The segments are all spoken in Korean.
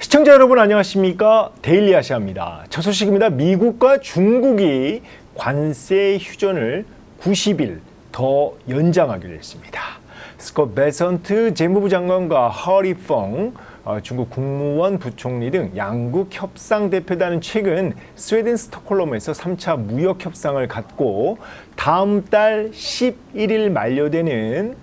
시청자 여러분 안녕하십니까? 데일리 아시아입니다. 첫 소식입니다. 미국과 중국이 관세 휴전을 90일 더 연장하기로 했습니다. 스콧 베선트 재무부 장관과 허리 펑 중국 국무원 부총리 등 양국 협상 대표단은 최근 스웨덴 스톡홀름에서 3차 무역 협상을 갖고 다음 달 11일 만료되는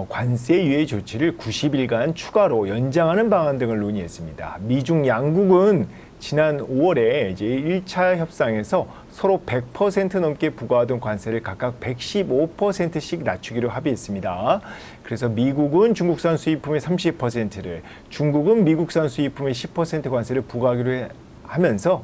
관세 유예 조치를 90일간 추가로 연장하는 방안 등을 논의했습니다. 미중 양국은 지난 5월에 이제 1차 협상에서 서로 100% 넘게 부과하던 관세를 각각 115%씩 낮추기로 합의했습니다. 그래서 미국은 중국산 수입품의 30%를, 중국은 미국산 수입품의 10% 관세를 부과하기로 하면서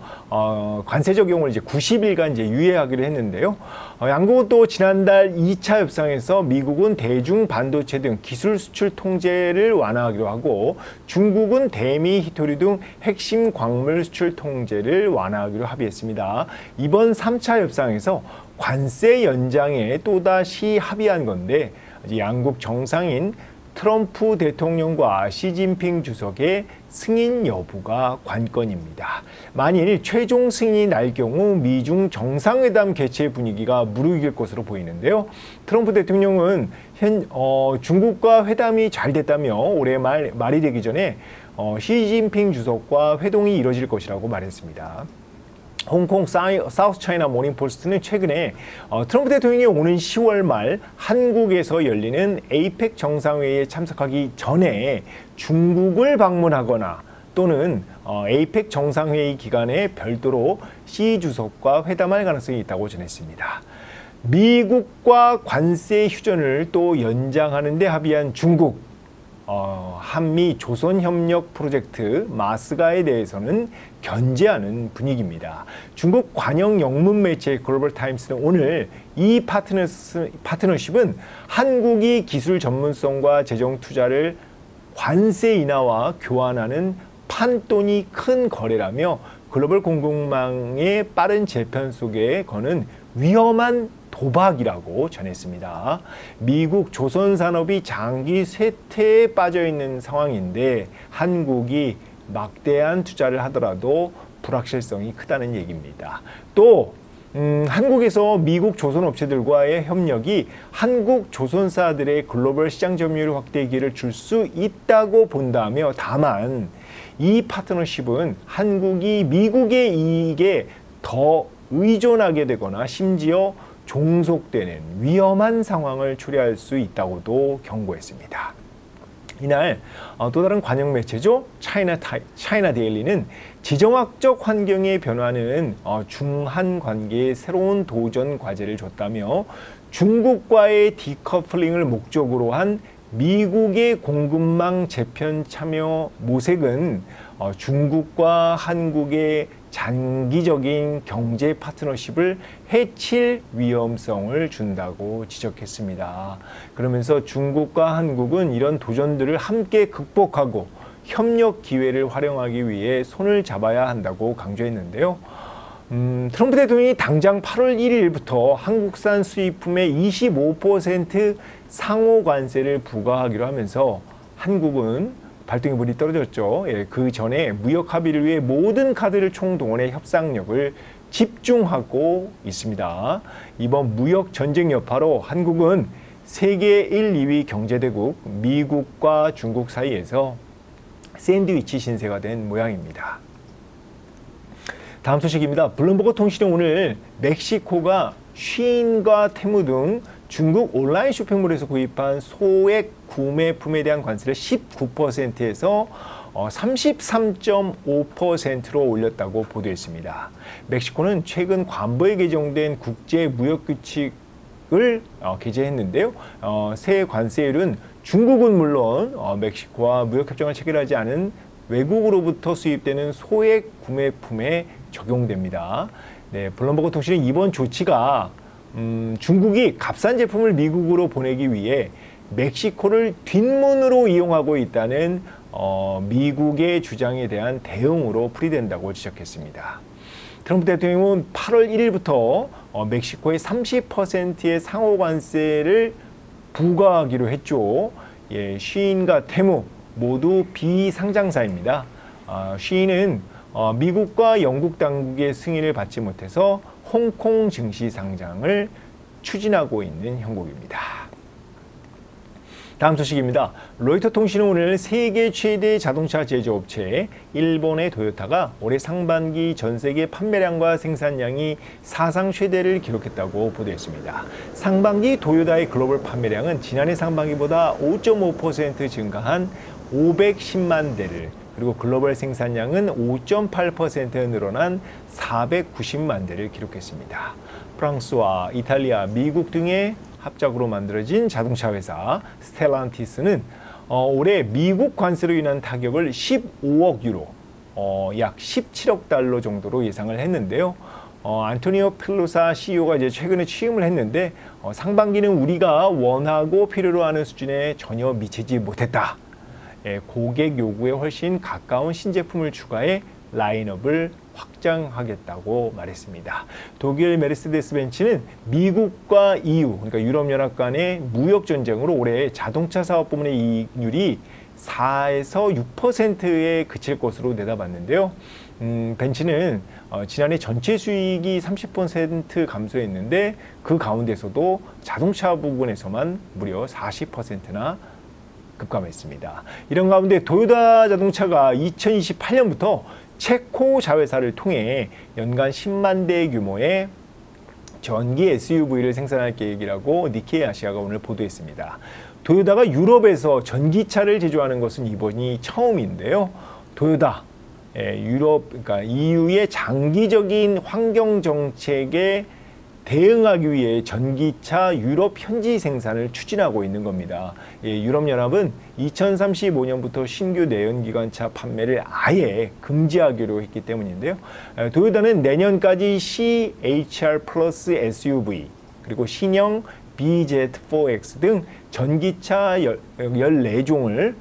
관세 적용을 이제 90일간 이제 유예하기로 했는데요. 양국은 또 지난달 2차 협상에서 미국은 대중 반도체 등 기술 수출 통제를 완화하기로 하고 중국은 대미 히토류 등 핵심 광물 수출 통제를 완화하기로 합의했습니다. 이번 3차 협상에서 관세 연장에 또다시 합의한 건데 양국 정상인 트럼프 대통령과 시진핑 주석의 승인 여부가 관건입니다. 만일 최종 승인이 날 경우 미중 정상회담 개최 분위기가 무르익을 것으로 보이는데요. 트럼프 대통령은 중국과 회담이 잘 됐다며 올해 말이 되기 전에 시진핑 주석과 회동이 이뤄질 것이라고 말했습니다. 홍콩 사우스 차이나 모닝포스트는 최근에 트럼프 대통령이 오는 10월 말 한국에서 열리는 에이펙 정상회의에 참석하기 전에 중국을 방문하거나 또는 에이펙 정상회의 기간에 별도로 시 주석과 회담할 가능성이 있다고 전했습니다. 미국과 관세 휴전을 또 연장하는 데 합의한 중국. 한미 조선협력 프로젝트 마스가에 대해서는 견제하는 분위기입니다. 중국 관영 영문 매체 글로벌 타임스는 오늘 이 파트너십은 한국이 기술 전문성과 재정 투자를 관세 인하와 교환하는 판돈이 큰 거래라며 글로벌 공급망의 빠른 재편 속에 거는 위험한 도박이라고 전했습니다. 미국 조선산업이 장기 쇠퇴에 빠져 있는 상황인데 한국이 막대한 투자를 하더라도 불확실성이 크다는 얘기입니다. 또 한국에서 미국 조선업체들과의 협력이 한국 조선사들의 글로벌 시장 점유율 확대 기회를 줄 수 있다고 본다며 다만 이 파트너십은 한국이 미국의 이익에 더 의존하게 되거나 심지어 종속되는 위험한 상황을 초래할 수 있다고도 경고했습니다. 이날 또 다른 관영 매체죠. 차이나 데일리는 지정학적 환경의 변화는 중한 관계에 새로운 도전 과제를 줬다며 중국과의 디커플링을 목적으로 한 미국의 공급망 재편 참여 모색은 중국과 한국의 장기적인 경제 파트너십을 해칠 위험성을 준다고 지적했습니다. 그러면서 중국과 한국은 이런 도전들을 함께 극복하고 협력 기회를 활용하기 위해 손을 잡아야 한다고 강조했는데요. 트럼프 대통령이 당장 8월 1일부터 한국산 수입품의 25% 상호 관세를 부과하기로 하면서 한국은 발등에 불이 떨어졌죠. 그 전에 무역 합의를 위해 모든 카드를 총동원해 협상력을 집중하고 있습니다. 이번 무역 전쟁 여파로 한국은 세계 1, 2위 경제대국 미국과 중국 사이에서 샌드위치 신세가 된 모양입니다. 다음 소식입니다. 블룸버그 통신은 오늘 멕시코가 쉬인과 테무 등 중국 온라인 쇼핑몰에서 구입한 소액 구매품에 대한 관세를 19%에서 33.5%로 올렸다고 보도했습니다. 멕시코는 최근 관보에 개정된 국제무역규칙을 게재했는데요. 새 관세율은 중국은 물론 멕시코와 무역협정을 체결하지 않은 외국으로부터 수입되는 소액 구매품에 적용됩니다. 네, 블룸버그 통신은 이번 조치가 중국이 값싼 제품을 미국으로 보내기 위해 멕시코를 뒷문으로 이용하고 있다는 미국의 주장에 대한 대응으로 풀이된다고 지적했습니다. 트럼프 대통령은 8월 1일부터 멕시코에 30%의 상호 관세를 부과하기로 했죠. 쉬인과 테무 모두 비상장사입니다. 쉬인은 미국과 영국 당국의 승인을 받지 못해서 홍콩 증시 상장을 추진하고 있는 형국입니다. 다음 소식입니다. 로이터 통신은 오늘 세계 최대 자동차 제조업체 일본의 토요타가 올해 상반기 전 세계 판매량과 생산량이 사상 최대를 기록했다고 보도했습니다. 상반기 토요타의 글로벌 판매량은 지난해 상반기보다 5.5% 증가한 510만 대를, 그리고 글로벌 생산량은 5.8% 늘어난 490만 대를 기록했습니다. 프랑스와 이탈리아, 미국 등의 합작으로 만들어진 자동차 회사 스텔란티스는 올해 미국 관세로 인한 타격을 15억 유로, 약 17억 달러 정도로 예상을 했는데요. 안토니오 필로사 CEO가 이제 최근에 취임을 했는데 상반기는 우리가 원하고 필요로 하는 수준에 전혀 미치지 못했다. 고객 요구에 훨씬 가까운 신제품을 추가해 라인업을 확장하겠다고 말했습니다. 독일 메르세데스 벤츠는 미국과 EU, 그러니까 유럽연합 간의 무역 전쟁으로 올해 자동차 사업 부문의 이익률이 4에서 6%에 그칠 것으로 내다봤는데요. 벤츠는 지난해 전체 수익이 30% 감소했는데 그 가운데서도 자동차 부분에서만 무려 40%나 급감했습니다. 이런 가운데 도요타 자동차가 2028년부터 체코 자회사를 통해 연간 10만 대 규모의 전기 SUV를 생산할 계획이라고 니케이 아시아가 오늘 보도했습니다. 도요타가 유럽에서 전기차를 제조하는 것은 이번이 처음인데요. 도요타, 유럽, 그러니까 EU의 장기적인 환경 정책에 대응하기 위해 전기차 유럽 현지 생산을 추진하고 있는 겁니다. 유럽연합은 2035년부터 신규 내연기관차 판매를 아예 금지하기로 했기 때문인데요. 도요타는 내년까지 CHR 플러스 SUV, 그리고 신형 BZ4X 등 전기차 14종을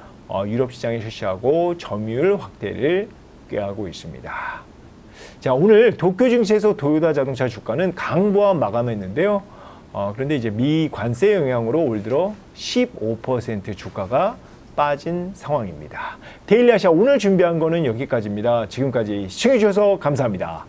유럽 시장에 출시하고 점유율 확대를 꾀하고 있습니다. 자, 오늘 도쿄 증시에서 도요타 자동차 주가는 강보합 마감했는데요. 그런데 이제 미 관세 영향으로 올 들어 15% 주가가 빠진 상황입니다. 데일리 아시아 오늘 준비한 거는 여기까지입니다. 지금까지 시청해 주셔서 감사합니다.